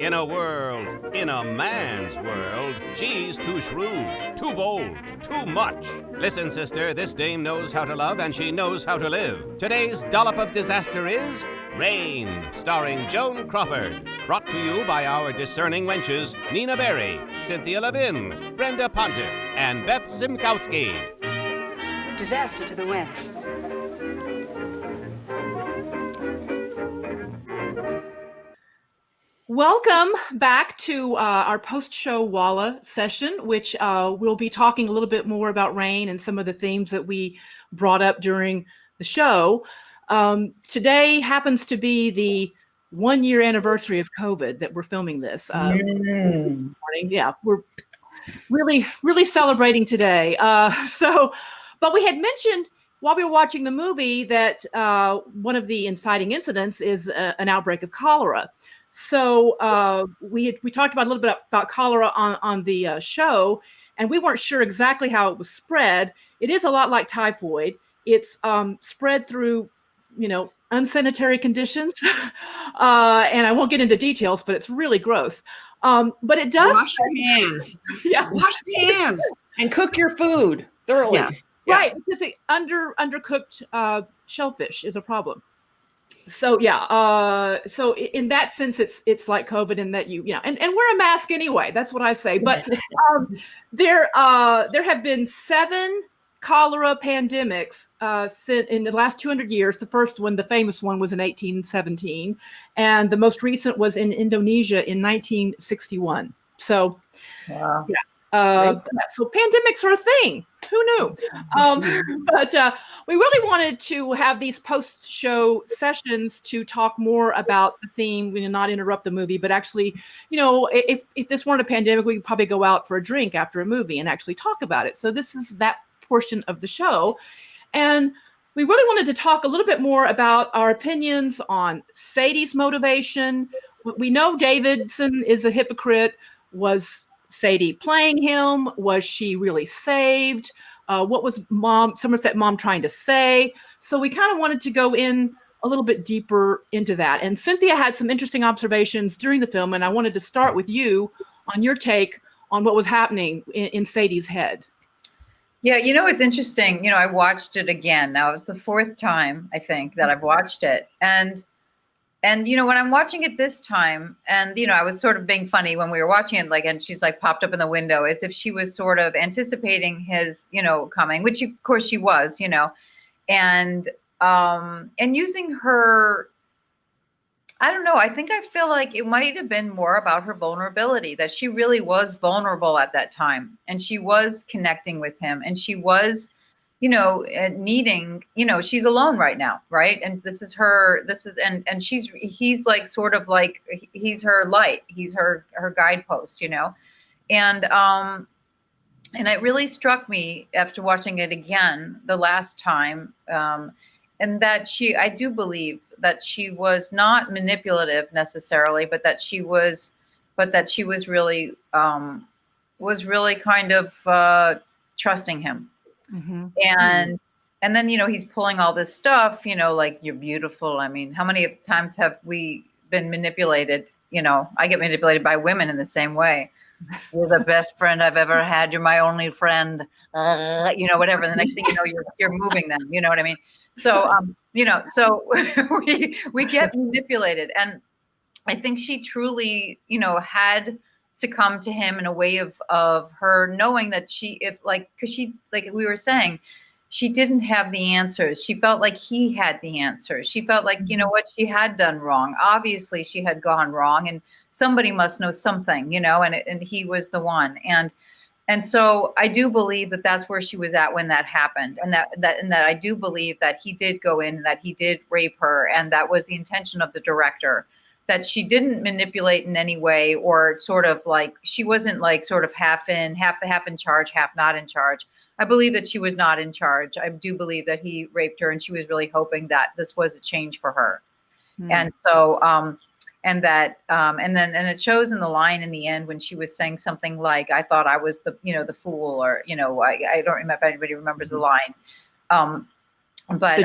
In a man's world, she's too shrewd, too bold, too much. Listen, sister, this dame knows how to love and she knows how to live. Today's dollop of disaster is Rain, starring Joan Crawford. Brought to you by our discerning wenches, Nina Berry, Cynthia Levin, Brenda Pontiff, and Beth Szymkowski. Disaster to the Wench. Welcome back to our post-show Walla session, which we'll be talking a little bit more about Rain and some of the themes that we brought up during the show. Today happens to be the 1-year anniversary of COVID that we're filming this. Morning. Yeah, we're really celebrating today. But we had mentioned while we were watching the movie that one of the inciting incidents is an outbreak of cholera. So we talked about a little bit about cholera on the show, and we weren't sure exactly how it was spread. It is a lot like typhoid. It's spread through, unsanitary conditions, and I won't get into details, but it's really gross. But it does wash your hands. Yeah, wash your hands and cook your food thoroughly. Yeah. Right, because undercooked shellfish is a problem. So so in that sense, it's like COVID in that and wear a mask anyway. That's what I say. But there have been 7 cholera pandemics in the last 200 years. The first one, the famous one, was in 1817, and the most recent was in Indonesia in 1961. So, wow. So pandemics are a thing. Who knew? But we really wanted to have these post-show sessions to talk more about the theme, not interrupt the movie, but actually, if this weren't a pandemic, we could probably go out for a drink after a movie and actually talk about it. So this is that portion of the show. And we really wanted to talk a little bit more about our opinions on Sadie's motivation. We know Davidson is a hypocrite. Was Sadie playing him? Was she really saved? What was Somerset mom trying to say? So we kind of wanted to go in a little bit deeper into that. And Cynthia had some interesting observations during the film, and I wanted to start with you on your take on what was happening in Sadie's head. Yeah, it's interesting. I watched it again. Now it's the 4th time, I think, that I've watched it. And when I'm watching it this time, and, I was sort of being funny when we were watching it, and she's popped up in the window as if she was sort of anticipating his, coming, which of course she was, and using her, I don't know, I feel like it might have been more about her vulnerability, that she really was vulnerable at that time, and she was connecting with him, and she was, needing, she's alone right now. Right. And he's he's her light. He's her guidepost, and it really struck me after watching it again the last time. And that I do believe that she was not manipulative necessarily, but that she was really kind of trusting him. Mm-hmm. And then, he's pulling all this stuff, like, you're beautiful. I mean, how many times have we been manipulated? I get manipulated by women in the same way. You're the best friend I've ever had. You're my only friend, whatever. The next thing you know, you're moving them. You know what I mean? So, so we get manipulated. And I think she truly, had succumb to him in a way of her knowing that because she, like we were saying, she didn't have the answers. She felt like he had the answers. She felt like, what she had done wrong. Obviously she had gone wrong, and somebody must know something, and he was the one. And so I do believe that that's where she was at when that happened. And that I do believe that he did go in, and that he did rape her. And that was the intention of the director. That she didn't manipulate in any way, or sort of like, she wasn't like sort of half in charge, half not in charge. I believe that she was not in charge. I do believe that he raped her, and she was really hoping that this was a change for her. And so, and it shows in the line in the end when she was saying something like, I thought I was the fool, or, I don't remember if anybody remembers the line. But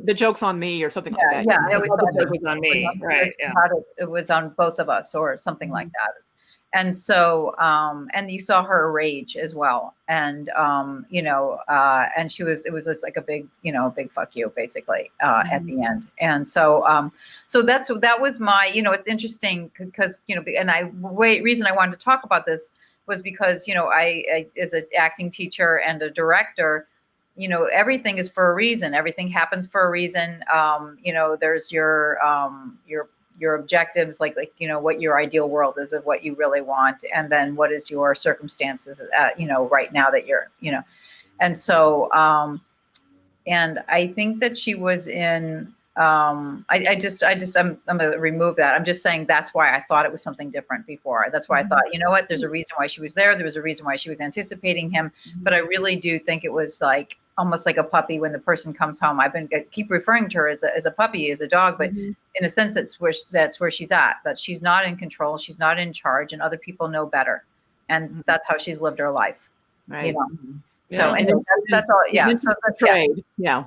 the joke's on me or something like that. Yeah, I always thought it was on me, right? Yeah. It was on both of us or something like that. And so, and you saw her rage as well. And, and it was just like a big, big fuck you basically, at the end. And so, that was my, it's interesting because, and reason I wanted to talk about this was because, I as an acting teacher and a director, everything is for a reason. Everything happens for a reason. There's your objectives, like what your ideal world is of what you really want, and then what is your circumstances, right now that you're, and so, and I think that she was in. I'm gonna remove that. I'm just saying that's why I thought it was something different before. That's why I thought, what, there's a reason why she was there. There was a reason why she was anticipating him. But I really do think it was like almost like a puppy when the person comes home. I keep referring to her as a puppy, as a dog, but in a sense, that's where she's at. That she's not in control, she's not in charge, and other people know better, and that's how she's lived her life. Right. So and that's all. Yeah. So that's trade. Yeah.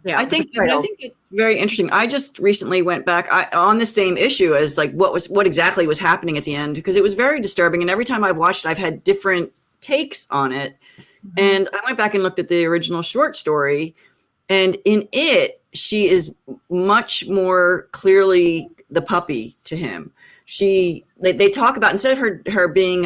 I think it's very interesting. I just recently went back on the same issue as like what exactly was happening at the end, because it was very disturbing. And every time I've watched it, I've had different takes on it. And I went back and looked at the original short story, and in it, she is much more clearly the puppy to him. They talk about, instead of her being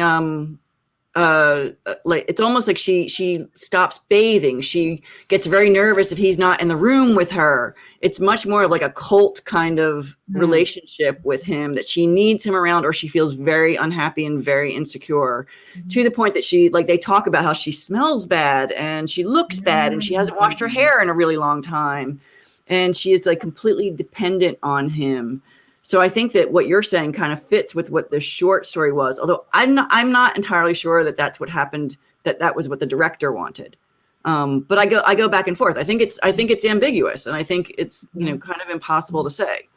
like, it's almost like she stops bathing. She gets very nervous if he's not in the room with her. It's much more like a cult kind of relationship with him, that she needs him around, or she feels very unhappy and very insecure, to the point that they talk about how she smells bad and she looks bad and she hasn't washed her hair in a really long time. And she is like completely dependent on him. So I think that what you're saying kind of fits with what the short story was, although I'm not entirely sure that that's what happened, that was what the director wanted. But I go back and forth. I think it's ambiguous, and I think it's kind of impossible to say.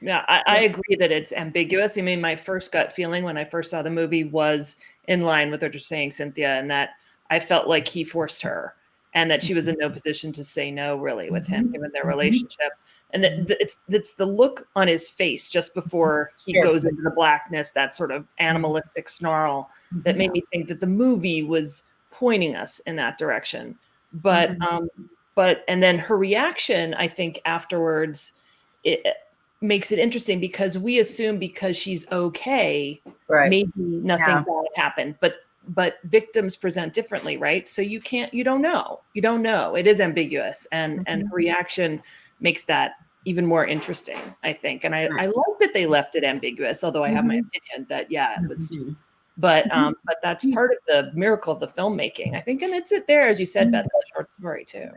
Yeah, I agree that it's ambiguous. I mean, my first gut feeling when I first saw the movie was in line with what you're saying, Cynthia, and that I felt like he forced her, and that she was in no position to say no, really, with him, given their relationship. And it's the look on his face just before he goes into the blackness, that sort of animalistic snarl, that made me think that the movie was pointing us in that direction. But and then her reaction, I think afterwards, it makes it interesting, because we assume because she's okay, maybe nothing bad happened. But victims present differently, right? So you don't know. It is ambiguous, and her reaction makes that even more interesting, I think. And I like that they left it ambiguous, although I have my opinion that it was. But that's part of the miracle of the filmmaking, I think, and it's there, as you said, Beth, the short story too.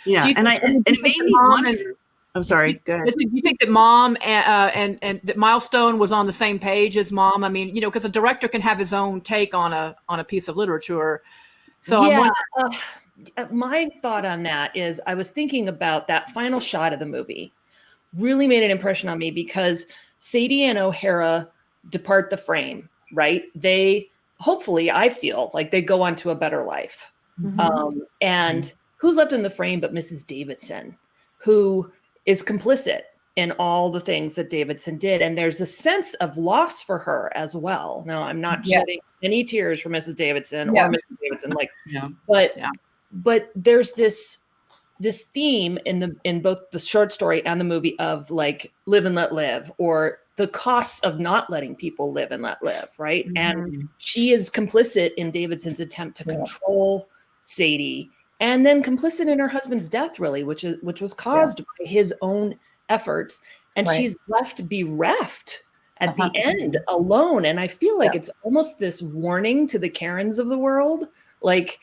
Yeah, and it made me wonder. I'm sorry. Go ahead. Do you think that Mom and that Milestone was on the same page as Mom? I mean, because a director can have his own take on a piece of literature. So I'm wondering. My thought on that is, I was thinking about that final shot of the movie. Really made an impression on me, because Sadie and O'Hara depart the frame, right? They hopefully, I feel like they go on to a better life. And who's left in the frame but Mrs. Davidson, who is complicit in all the things that Davidson did. And there's a sense of loss for her as well. Now, I'm not shedding any tears for Mrs. Davidson or Mrs. Davidson, but there's this theme in both the short story and the movie of like live and let live, or the costs of not letting people live and let live, right? And she is complicit in Davidson's attempt to control Sadie, and then complicit in her husband's death, really, which was caused by his own efforts. And she's left bereft at the end, alone. And I feel like it's almost this warning to the Karens of the world, like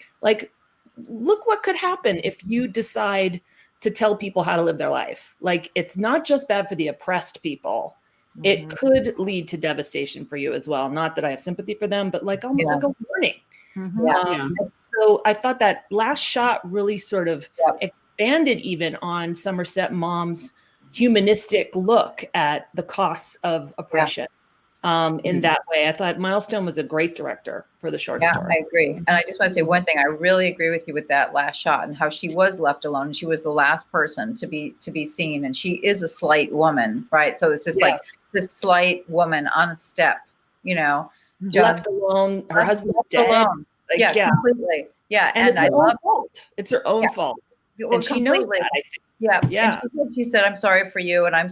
look what could happen if you decide to tell people how to live their life. Like, it's not just bad for the oppressed people. It could lead to devastation for you as well. Not that I have sympathy for them, but like almost like a warning. So I thought that last shot really sort of expanded even on Somerset Mom's humanistic look at the costs of oppression. in that way. I thought Milestone was a great director for the short story. I agree. And I just want to say one thing. I really agree with you with that last shot and how she was left alone. She was the last person to be seen. And she is a slight woman, right? So it's just like this slight woman on a step, just left alone. Her husband's dead. Alone. Like, completely. Yeah. And I love fault. It's her own fault. Well, and she knows that, I think. Yeah. Yeah. And she said, I'm sorry for you. And I'm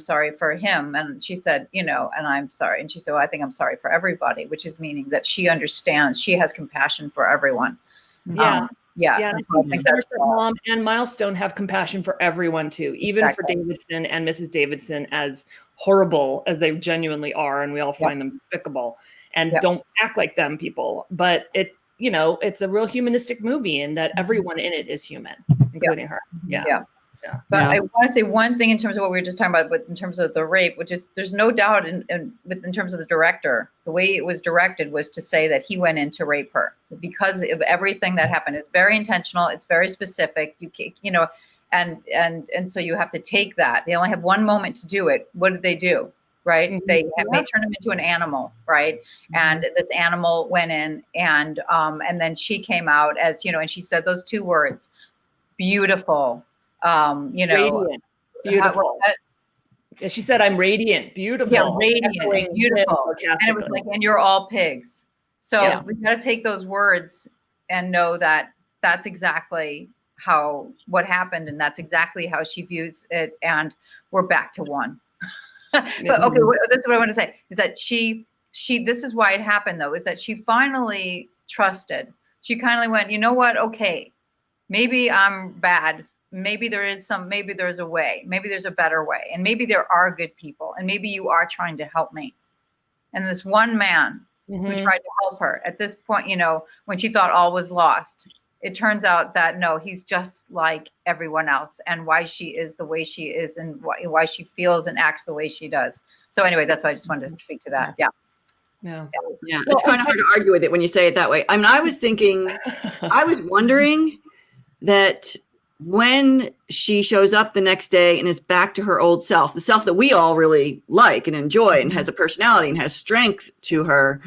sorry for him. And she said, and I'm sorry. And she said, well, I think I'm sorry for everybody, which is meaning that she understands, she has compassion for everyone. Yeah. Yeah. And I think Somerset Mom and Milestone have compassion for everyone too, even for Davidson and Mrs. Davidson, as horrible as they genuinely are. And we all find them despicable and don't act like them people, but it's a real humanistic movie in that everyone in it is human, including her. Yeah. But I want to say one thing in terms of what we were just talking about, but in terms of the rape, which is there's no doubt in terms of the director, the way it was directed was to say that he went in to rape her because of everything that happened. It's very intentional. It's very specific. And so you have to take that. They only have one moment to do it. What did they do? Right. They turned him into an animal. Right. And this animal went in and then she came out as, and she said those two words, beautiful, radiant, beautiful. Yeah, she said, I'm radiant, beautiful. Yeah, radiant, beautiful. And it was like, and you're all pigs. So we've got to take those words and know that that's exactly what happened. And that's exactly how she views it. And we're back to one. But okay, this is what I want to say is that she this is why it happened though, is that she finally trusted. She kindly went, you know what? Okay, maybe I'm bad. Maybe there's a way, maybe there's a better way. And maybe there are good people and maybe you are trying to help me. And this one man who tried to help her at this point, when she thought all was lost, it turns out that no, he's just like everyone else and why she is the way she is and why she feels and acts the way she does. So anyway, that's why I just wanted to speak to that. Yeah. It's kind of hard to argue with it when you say it that way. I mean, I was wondering that when she shows up the next day and is back to her old self, the self that we all really like and enjoy and has a personality and has strength to her.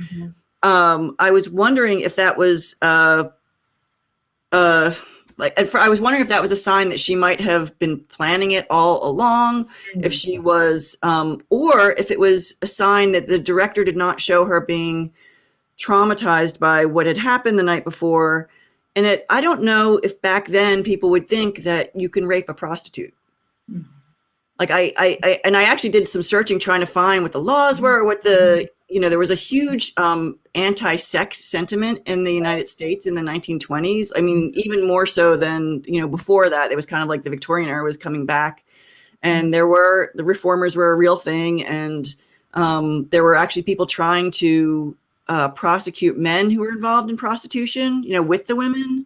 I was wondering if that was, I was wondering if that was a sign that she might have been planning it all along, if she was, or if it was a sign that the director did not show her being traumatized by what had happened the night before. And that I don't know if back then people would think that you can rape a prostitute. Like I actually did some searching trying to find what the laws were, what the, there was a huge anti-sex sentiment in the United States in the 1920s. I mean, even more so than, before that, it was kind of like the Victorian era was coming back. And the reformers were a real thing. And there were actually people trying to prosecute men who were involved in prostitution, with the women.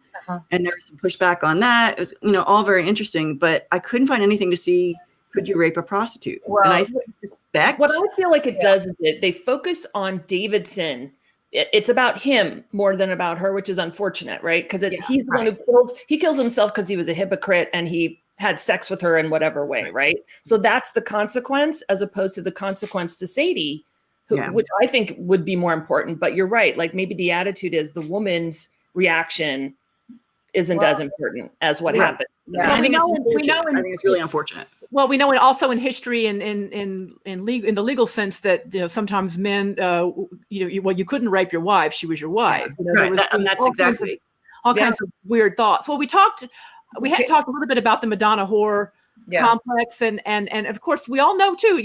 And there was some pushback on that. It was, all very interesting, but I couldn't find anything to see, could you rape a prostitute? Well, and I suspect what I feel like it does is that they focus on Davidson. It's about him more than about her, which is unfortunate, right? Because he's the one who kills himself because he was a hypocrite and he had sex with her in whatever way, right? So that's the consequence as opposed to the consequence to Sadie, which I think would be more important. But you're right. Like maybe the attitude is the woman's reaction isn't as important as what happened. I think it's really unfortunate. Well, we know also in history and in the legal sense that sometimes men, you couldn't rape your wife; she was your wife. And that's exactly all kinds of weird thoughts. Well, we had talked a little bit about the Madonna whore complex, and of course we all know too.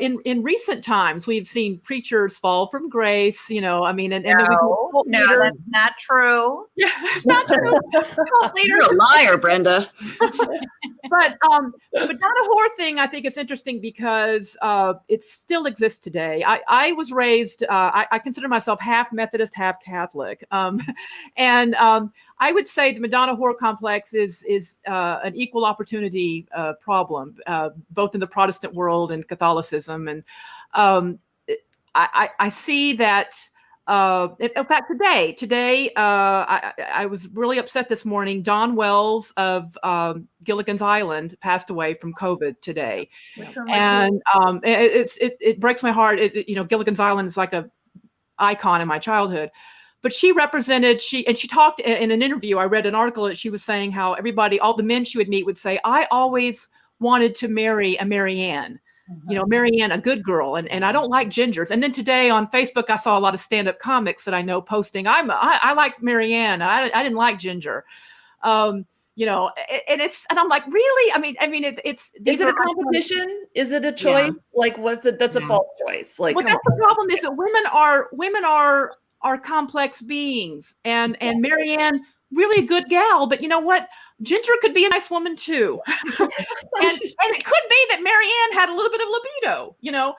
In recent times we've seen preachers fall from grace. And then that's not true. Yeah, it's not true. You're a liar, Brenda. But the Madonna whore thing, I think is interesting because it still exists today. I was raised, I consider myself half Methodist, half Catholic. And I would say the Madonna whore complex is an equal opportunity problem, both in the Protestant world and Catholicism. And I see that In fact, today, I was really upset this morning. Don Wells of Gilligan's Island passed away from COVID today, and it breaks my heart. Gilligan's Island is like a icon in my childhood. But she talked in an interview. I read an article that she was saying how all the men she would meet would say, I always wanted to marry a Marianne, Marianne, a good girl. And I don't like gingers. And then today on Facebook, I saw a lot of stand-up comics that I know posting, I like Marianne. I didn't like ginger. And I'm like, really? I mean, it's, is it a competition? Is it a choice? Yeah. Like, what's it? That's a false choice. Like, that's the problem is that women are complex beings, and Marianne, really a good gal, but you know what? Ginger could be a nice woman too. and it could be that Marianne had a little bit of libido,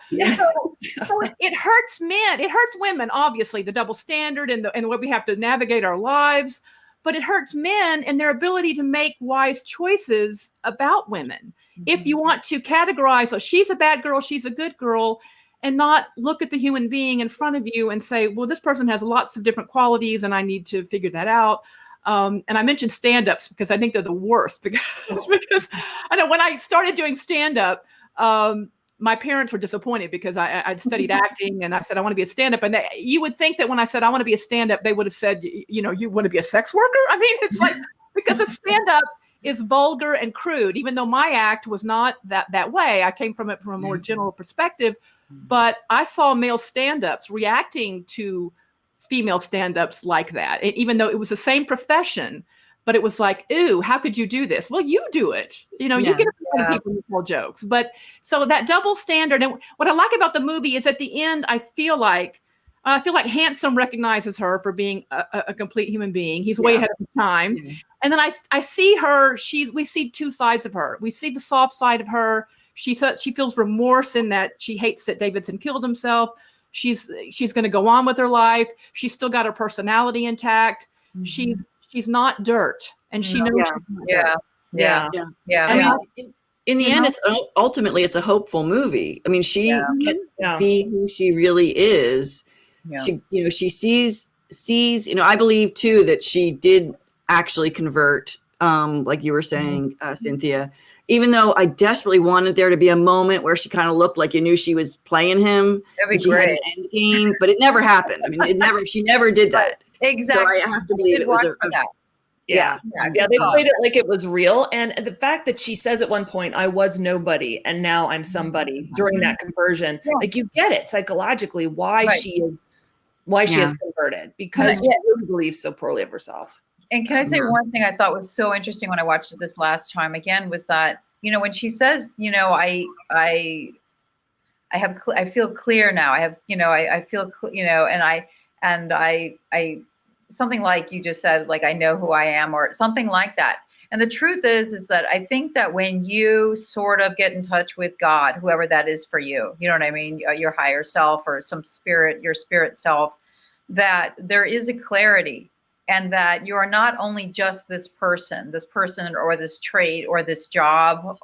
Yeah. So it hurts men. It hurts women, obviously, the double standard and the way we have to navigate our lives. But it hurts men and their ability to make wise choices about women. Mm-hmm. If you want to categorize, she's a bad girl, she's a good girl, and not look at the human being in front of you and say, well, this person has lots of different qualities and I need to figure that out. And I mentioned stand-ups because I think they're the worst because I know when I started doing stand-up, my parents were disappointed because I'd studied acting and I said, I want to be a stand-up. And you would think that when I said, I want to be a stand-up, they would have said, you want to be a sex worker? I mean, it's like, because a stand-up is vulgar and crude, even though my act was not that way. I came from it from a more general perspective, but I saw male stand-ups reacting to female stand-ups like that. And even though it was the same profession, but it was like, ooh, how could you do this? Well, you do it. You get people who tell jokes. But so that double standard, and what I like about the movie is at the end, I feel like Handsome recognizes her for being a complete human being. He's way ahead of his time. Mm-hmm. And then I see her, we see two sides of her. We see the soft side of her. She feels remorse in that she hates that Davidson killed himself. She's going to go on with her life. She's still got her personality intact. Mm-hmm. She's not dirt, and she knows she's not dirt. Yeah. I mean, in the end, ultimately it's a hopeful movie. I mean, she gets to be who she really is. Yeah. She sees. I believe too that she did actually convert, like you were saying, Cynthia. Even though I desperately wanted there to be a moment where she kind of looked like you knew she was playing him. That'd be great. Had an end game, but it never happened. I mean, she never did that. Exactly. So I have to believe it was that. Yeah, they played it like it was real. And the fact that she says at one point, I was nobody and now I'm somebody during that conversion, like you get it psychologically why she is converted, because she really believes so poorly of herself. And can I say one thing I thought was so interesting when I watched it this last time again was that, when she says, I feel clear now. I have, I feel, and I something like you just said, like, I know who I am or something like that. And the truth is that I think that when you sort of get in touch with God, whoever that is for you, you know what I mean? Your higher self or some spirit, your spirit self, that there is a clarity. And that you are not only just this person or this trait or this job,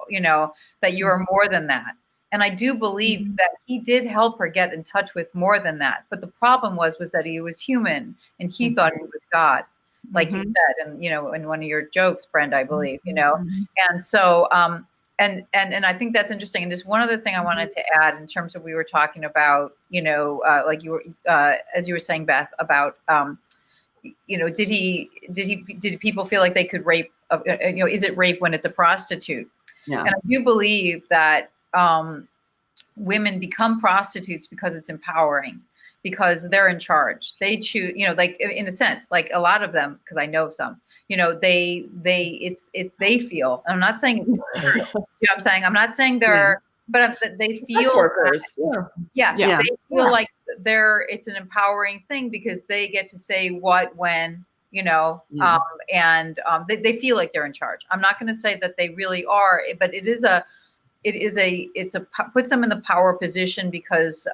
that you are more than that. And I do believe that he did help her get in touch with more than that. But the problem was that he was human and he thought he was God, like you said, and, in one of your jokes, Brenda, I believe, And so, and I think that's interesting. And just one other thing I wanted to add in terms of, we were talking about, like you were, as you were saying, Beth, about, did people feel like they could rape, is it rape when it's a prostitute? Yeah. And I do believe that women become prostitutes because it's empowering, because they're in charge. They choose, like in a sense, like a lot of them, because I know some, they feel, and I'm not saying, I'm saying, I'm not saying they're, but they feel workers. They feel like it's an empowering thing because they get to say what, when, and they feel like they're in charge. I'm not going to say that they really are, but it puts them in the power position because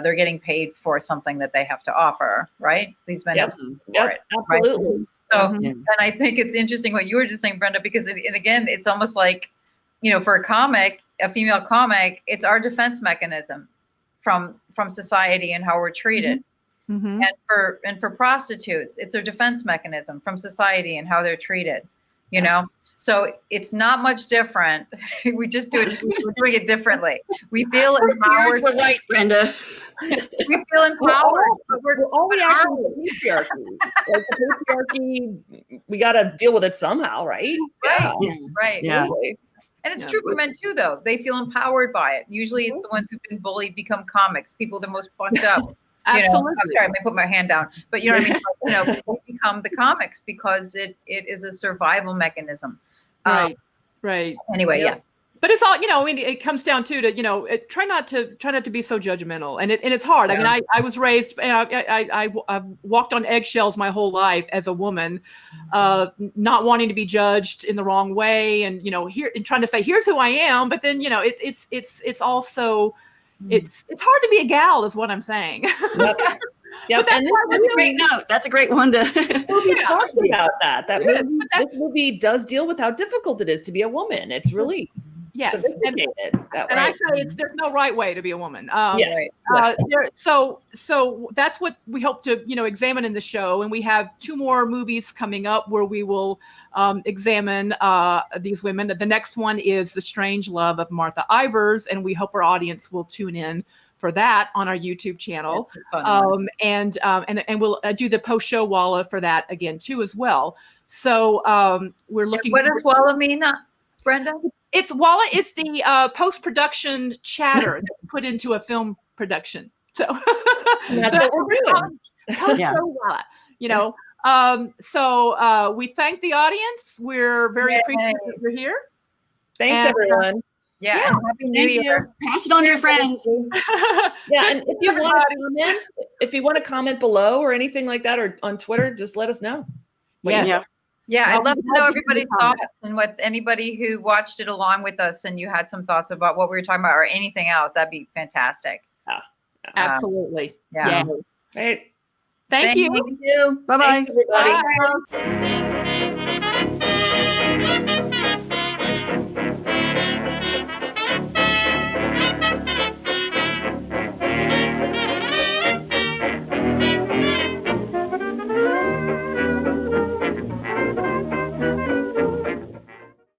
they're getting paid for something that they have to offer, right? These men have to for it, absolutely. Right? So, and I think it's interesting what you were just saying, Brenda, because and again, it's almost like, for a female comic, it's our defense mechanism from society and how we're treated. Mhm. And for prostitutes, it's a defense mechanism from society and how they're treated, you know. So it's not much different. We're doing it differently. We feel empowered. We're right, Brenda. We feel empowered, but we're all but reacting are to the patriarchy. Like the patriarchy, we got to deal with it somehow, right? Right. Yeah. Right. Yeah. And it's true for men too, though. They feel empowered by it. Usually it's the ones who've been bullied become comics, people the most fucked up. Absolutely. I'm sorry, I may put my hand down, but you know what I mean? They become the comics because it is a survival mechanism. Right. Anyway, yeah. But it's all, I mean, it comes down to try not to be so judgmental, and it's hard. Yeah. I mean, I was raised, I walked on eggshells my whole life as a woman, not wanting to be judged in the wrong way, and here and trying to say, here's who I am. But then it's also it's hard to be a gal, is what I'm saying. Yep. Yep. That's a great note. That's a great one to talk about that. This movie does deal with how difficult it is to be a woman. It's really sophisticated that way. And I say there's no right way to be a woman. So that's what we hope to examine in the show, and we have 2 more movies coming up where we will examine these women. The next one is The Strange Love of Martha Ivers, and we hope our audience will tune in for that on our YouTube channel. And we'll do the post-show Walla for that again too as well. So we're looking. What does Walla mean, Brenda? It's Walla. It's the post-production chatter that's put into a film production. So that's what we're doing. Post-show Walla, So we thank the audience. We're very appreciative that you're here. Thanks, everyone. And Happy New Year. Pass it on to your friends. And if you want to comment below or anything like that, or on Twitter, just let us know. Yeah, I'd love to know everybody's thoughts and what anybody who watched it along with us and you had some thoughts about what we were talking about or anything else. That'd be fantastic. Absolutely. Yeah. Right. Thank you. Bye-bye. Thanks, everybody. Bye.